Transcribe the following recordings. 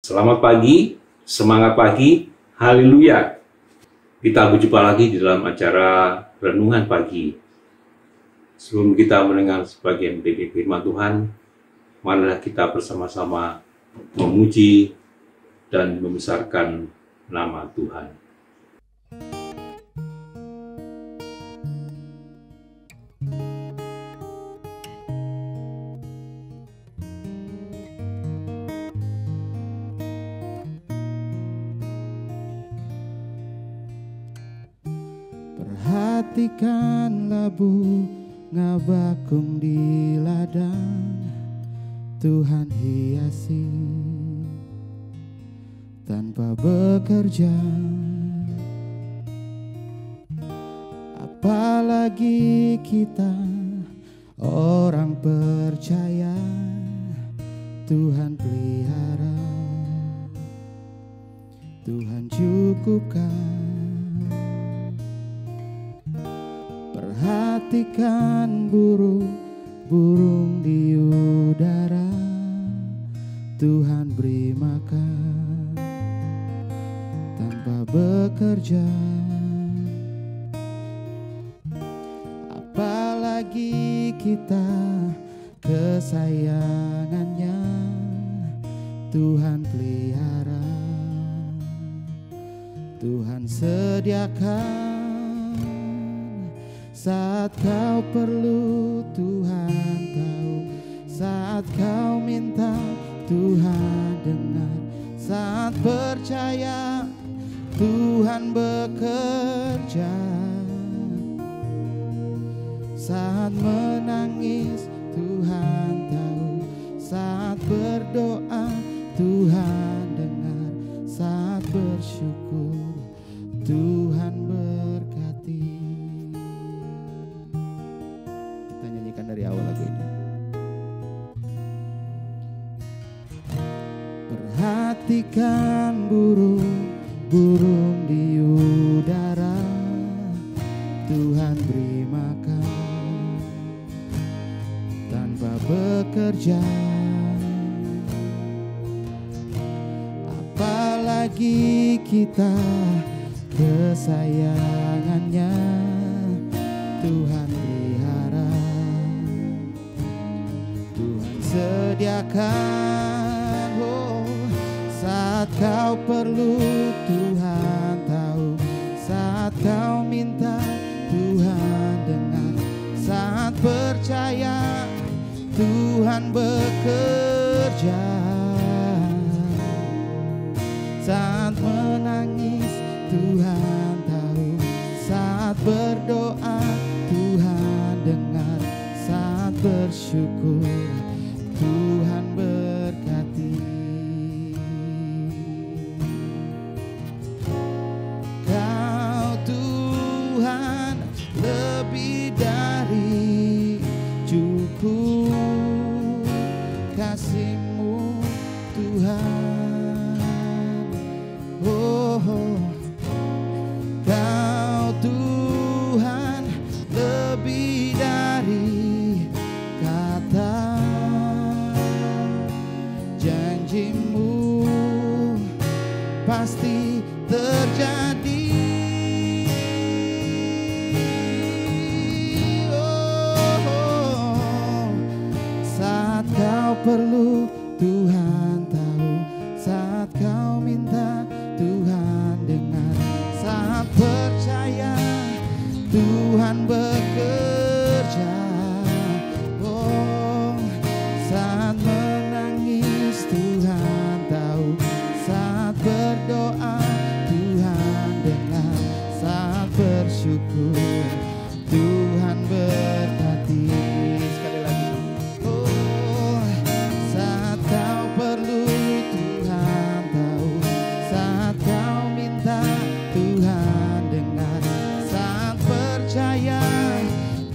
Selamat pagi, semangat pagi, haleluya. Kita berjumpa lagi di dalam acara Renungan Pagi. Sebelum kita mendengar sebagian dari firman Tuhan, marilah kita bersama-sama memuji dan membesarkan nama Tuhan. Perhatikanlah bunga bakung di ladang, Tuhan hiasi tanpa bekerja. Apalagi kita orang percaya, Tuhan pelihara, Tuhan cukupkan. Perhatikan burung-burung di udara, Tuhan beri makan tanpa bekerja. Apalagi kita kesayangannya, Tuhan pelihara, Tuhan sediakan. Saat kau perlu Tuhan tahu, saat kau minta Tuhan dengar, saat percaya Tuhan bekerja, saat menangis Tuhan tahu, saat berdoa Tuhan dengar, saat bersyukur Tuhan berkati. Dari awal lagu ini. Perhatikan burung-burung di udara, Tuhan beri makan tanpa bekerja. Apalagi kita kesayangannya, Tuhan pelihara, Tuhan sediakan. Oh, saat kau perlu Tuhan tahu, saat kau minta Tuhan dengar, saat percaya Tuhan bekerja, saat menangis Tuhan tahu, saat berdoa Tuhan dengar, saat bersyukur Tuhan berkati. Kau Tuhan lebih dari cukup, kasih-Mu Tuhan. Oh, Kau Tuhan lebih dari kata, janji-Mu pasti terjadi. Oh, saat kau perlu Tuhan tahu, saat kau minta Tuhan dengar, saat percaya Tuhan bekerja. Oh, saat menangis Tuhan tahu, saat berdoa Tuhan dengar, saat bersyukur Tuhan berkati. Sekali lagi. Oh, saat kau perlu Tuhan tahu, saat kau minta Tuhan dengar, saat percaya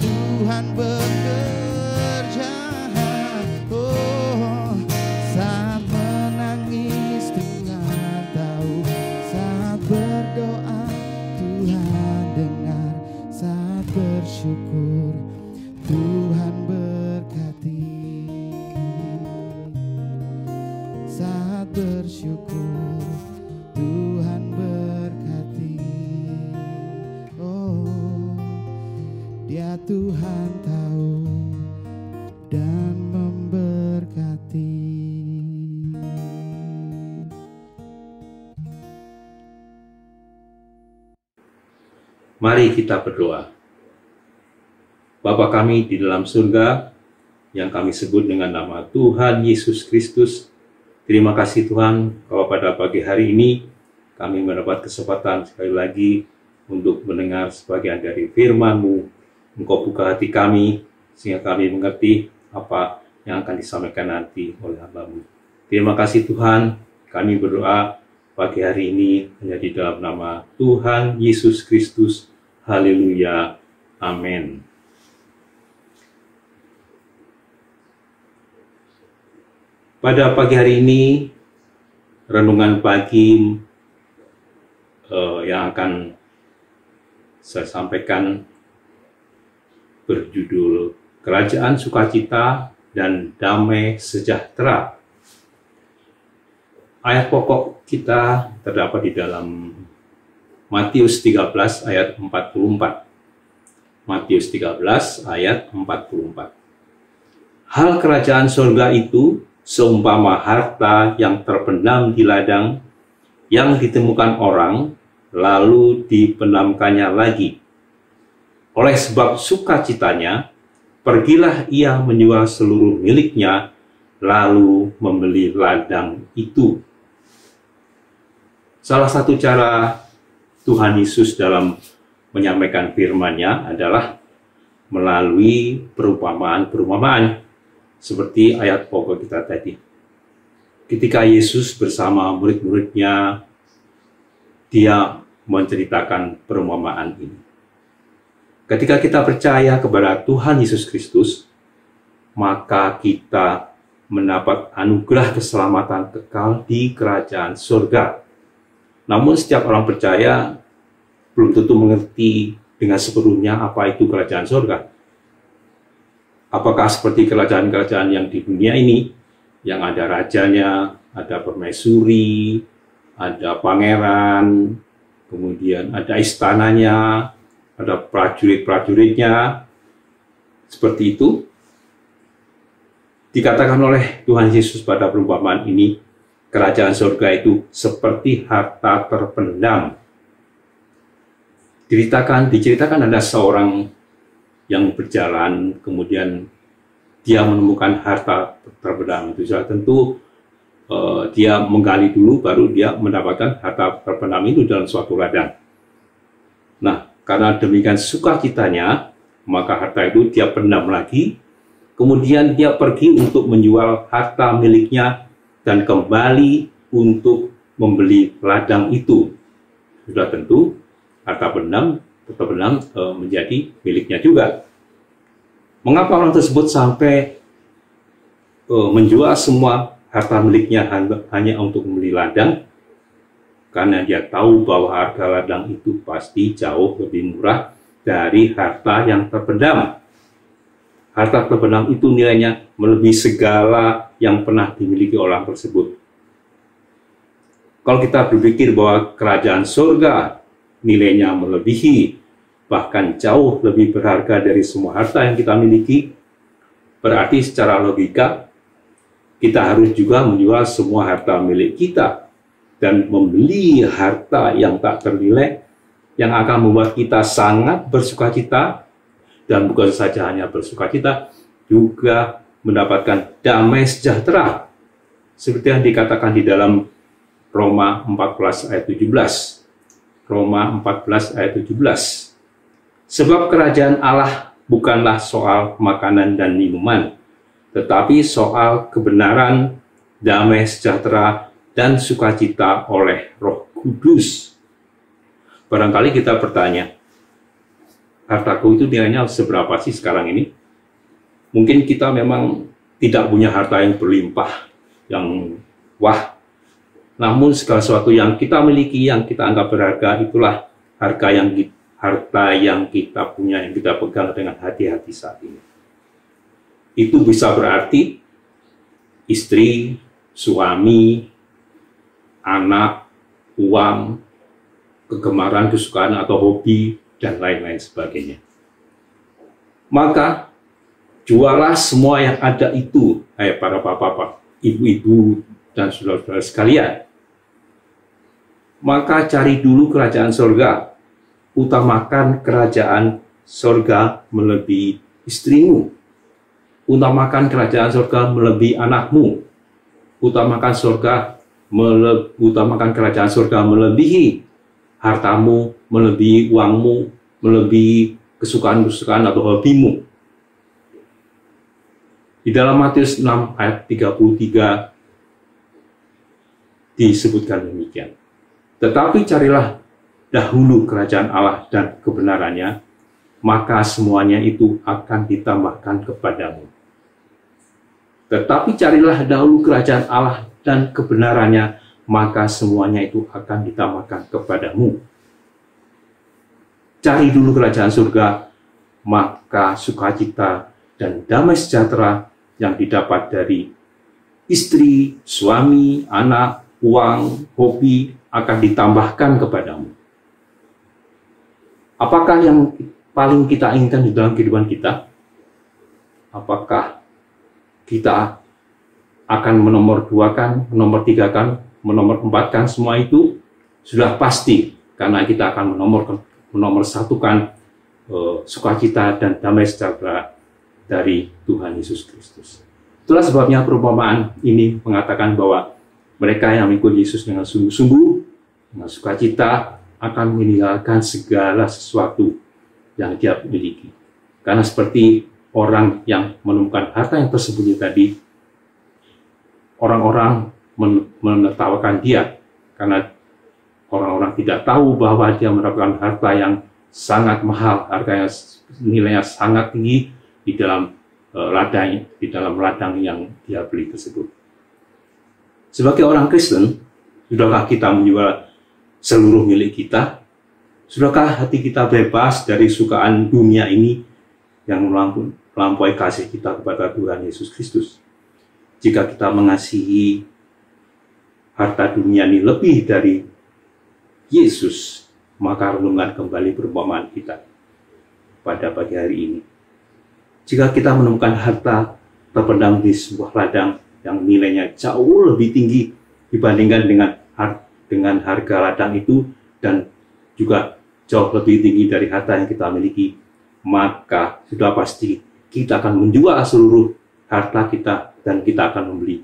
Tuhan bekerja. Oh, saat menangis Tuhan tahu, saat berdoa Tuhan dengar, saat bersyukur Tuhan berkati, saat bersyukur Dia Tuhan tahu dan memberkati. Mari kita berdoa. Bapa kami di dalam surga, yang kami sebut dengan nama Tuhan Yesus Kristus, terima kasih Tuhan, kalau pada pagi hari ini kami mendapat kesempatan sekali lagi untuk mendengar sebagian dari firman-Mu. Engkau buka hati kami, sehingga kami mengerti apa yang akan disampaikan nanti oleh hamba-Mu. Terima kasih Tuhan, kami berdoa pagi hari ini hanya di dalam nama Tuhan Yesus Kristus. Haleluya. Amin. Pada pagi hari ini, renungan pagi yang akan saya sampaikan berjudul Kerajaan Sukacita dan Damai Sejahtera. Ayat pokok kita terdapat di dalam Matius 13 ayat 44. Matius 13 ayat 44. Hal kerajaan surga itu seumpama harta yang terpendam di ladang, yang ditemukan orang, lalu dipendamkannya lagi. Oleh sebab sukacitanya, pergilah ia menjual seluruh miliknya, lalu membeli ladang itu. Salah satu cara Tuhan Yesus dalam menyampaikan firman-Nya adalah melalui perumpamaan-perumpamaan, seperti ayat pokok kita tadi. Ketika Yesus bersama murid-muridnya, Dia menceritakan perumpamaan ini. Ketika kita percaya kepada Tuhan Yesus Kristus, maka kita mendapat anugerah keselamatan kekal di kerajaan surga. Namun setiap orang percaya belum tentu mengerti dengan sepenuhnya apa itu kerajaan surga. Apakah seperti kerajaan-kerajaan yang di dunia ini, yang ada rajanya, ada permaisuri, ada pangeran, kemudian ada istananya, ada prajurit-prajuritnya, seperti itu? Dikatakan oleh Tuhan Yesus pada perumpamaan ini, kerajaan surga itu seperti harta terpendam. Diceritakan ada seorang yang berjalan, kemudian dia menemukan harta terpendam itu. Sudah tentu dia menggali dulu, baru dia mendapatkan harta terpendam itu dalam suatu ladang. Nah, karena demikian sukacitanya, maka harta itu dia pendam lagi. Kemudian dia pergi untuk menjual harta miliknya dan kembali untuk membeli ladang itu. Sudah tentu harta terpendam menjadi miliknya juga. Mengapa orang tersebut sampai menjual semua harta miliknya hanya untuk membeli ladang? Karena dia tahu bahwa harga ladang itu pasti jauh lebih murah dari harta yang terpendam. Harta terpendam itu nilainya melebihi segala yang pernah dimiliki orang tersebut. Kalau kita berpikir bahwa kerajaan surga nilainya melebihi, bahkan jauh lebih berharga dari semua harta yang kita miliki, berarti secara logika kita harus juga menjual semua harta milik kita dan membeli harta yang tak ternilai, yang akan membuat kita sangat bersukacita, dan bukan saja hanya bersukacita, juga mendapatkan damai sejahtera, seperti yang dikatakan di dalam Roma 14 ayat 17. Roma 14 ayat 17. Sebab kerajaan Allah bukanlah soal makanan dan minuman, tetapi soal kebenaran, damai sejahtera, dan sukacita oleh Roh Kudus. Barangkali kita bertanya, hartaku itu nilainya seberapa sih sekarang ini? Mungkin kita memang tidak punya harta yang berlimpah, yang wah. Namun segala sesuatu yang kita miliki, yang kita anggap berharga, itulah harta yang kita punya, yang kita pegang dengan hati-hati saat ini. Itu bisa berarti istri, suami, anak, uang, kegemaran, kesukaan atau hobi, dan lain-lain sebagainya. Maka jualah semua yang ada itu, hai para bapak-bapak, ibu-ibu, dan saudara-saudara sekalian. Maka cari dulu kerajaan surga, utamakan kerajaan surga melebihi istrimu, utamakan kerajaan surga melebihi anakmu, utamakan kerajaan surga melebihi hartamu, melebihi uangmu, melebihi kesukaan-kesukaan atau hobimu. Di dalam Matius 6 ayat 33 disebutkan demikian. Tetapi carilah dahulu kerajaan Allah dan kebenarannya, maka semuanya itu akan ditambahkan kepadamu. Tetapi carilah dahulu kerajaan Allah dan kebenarannya, maka semuanya itu akan ditambahkan kepadamu. Cari dulu kerajaan surga, maka sukacita dan damai sejahtera yang didapat dari istri, suami, anak, uang, hobi akan ditambahkan kepadamu. Apakah yang paling kita inginkan di dalam kehidupan kita? Apakah kita akan menomor-duakan, menomor-tigakan, menomor-empatkan semua itu? Sudah pasti, karena kita akan menomorsatukan sukacita dan damai sejahtera dari Tuhan Yesus Kristus. Itulah sebabnya perumpamaan ini mengatakan bahwa mereka yang mengikut Yesus dengan sungguh-sungguh, dengan sukacita, akan meninggalkan segala sesuatu yang dia miliki. Karena seperti orang yang menemukan harta yang tersembunyi tadi, orang-orang menertawakan dia, karena orang-orang tidak tahu bahwa dia mendapatkan harta yang sangat mahal, harga yang nilainya sangat tinggi di dalam ladang yang dia beli tersebut. Sebagai orang Kristen, sudahkah kita menjual seluruh milik kita? Sudahkah hati kita bebas dari sukaan dunia ini yang melampaui kasih kita kepada Tuhan Yesus Kristus? Jika kita mengasihi harta dunia ini lebih dari Yesus, maka renungkan kembali perumpamaan kita pada pagi hari ini. Jika kita menemukan harta terpendam di sebuah ladang yang nilainya jauh lebih tinggi dibandingkan dengan harga ladang itu, dan juga jauh lebih tinggi dari harta yang kita miliki, maka sudah pasti kita akan menjual seluruh harta kita dan kita akan membeli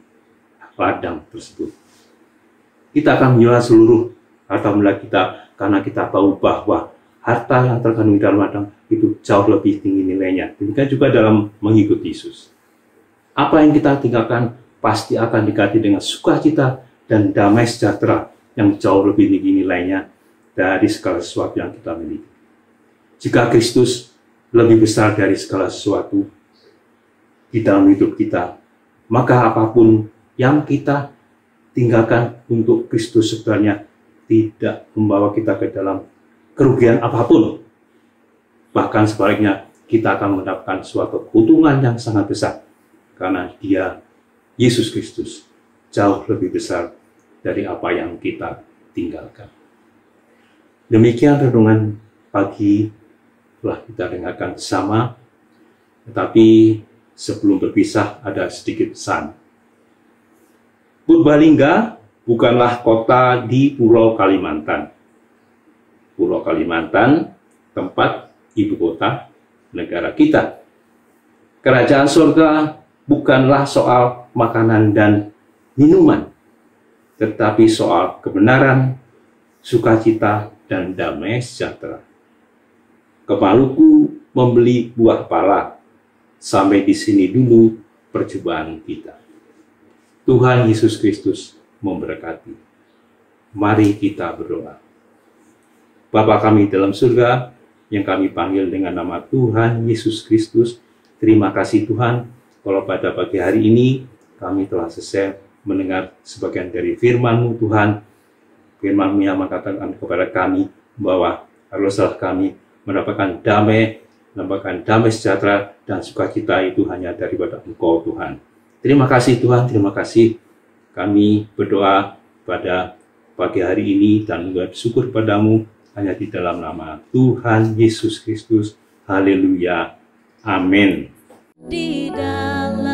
ladang tersebut. Kita akan menjual seluruh harta milik kita karena kita tahu bahwa harta yang terkandung dalam ladang itu jauh lebih tinggi nilainya. Demikian juga dalam mengikuti Yesus. Apa yang kita tinggalkan pasti akan diganti dengan sukacita dan damai sejahtera yang jauh lebih tinggi nilainya dari segala sesuatu yang kita miliki. Jika Kristus lebih besar dari segala sesuatu di dalam hidup kita, maka apapun yang kita tinggalkan untuk Kristus sebenarnya tidak membawa kita ke dalam kerugian apapun. Bahkan sebaliknya, kita akan mendapatkan suatu keuntungan yang sangat besar, karena Dia, Yesus Kristus, jauh lebih besar dari apa yang kita tinggalkan. Demikian renungan pagi telah kita dengarkan bersama, tetapi sebelum berpisah ada sedikit pesan. Purbalingga bukanlah kota di Pulau Kalimantan. Pulau Kalimantan, tempat ibu kota negara kita. Kerajaan surga bukanlah soal makanan dan minuman, tetapi soal kebenaran, sukacita, dan damai sejahtera. Ke Maluku membeli buah pala. Sampai di sini dulu perjumpaan kita. Tuhan Yesus Kristus memberkati. Mari kita berdoa. Bapa kami dalam surga, yang kami panggil dengan nama Tuhan Yesus Kristus, terima kasih Tuhan, kalau pada pagi hari ini kami telah selesai mendengar sebagian dari firman-Mu Tuhan. Firman-Mu yang mengatakan kepada kami bahwa haruslah kami mendapatkan damai sejahtera dan sukacita itu hanya daripada Engkau Tuhan. Terima kasih Tuhan, terima kasih. Kami berdoa pada pagi hari ini dan bersyukur padamu hanya di dalam nama Tuhan Yesus Kristus. Haleluya. Amin. Di dalam